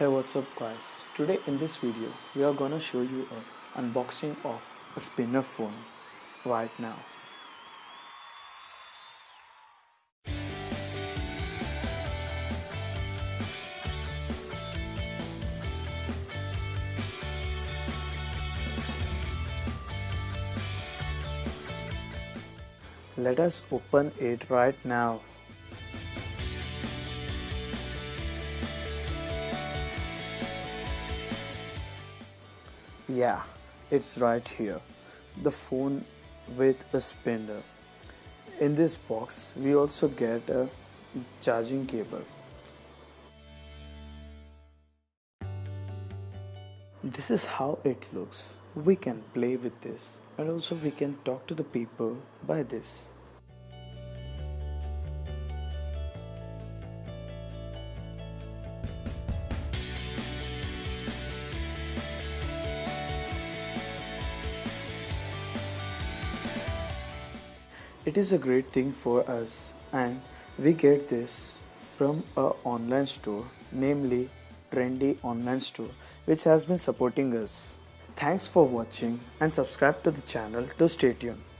Hey, what's up guys? Today in this video we are gonna show you an unboxing of a spinner phone right now. Let us open it right now. Yeah, it's right here. The phone with a spinner. In this box, we also get a charging cable. This is how it looks. We can play with this and also we can talk to the people by this. It is a great thing for us and we get this from a online store, namely Trendy Online Store, which has been supporting us. Thanks for watching and subscribe to the channel to stay tuned.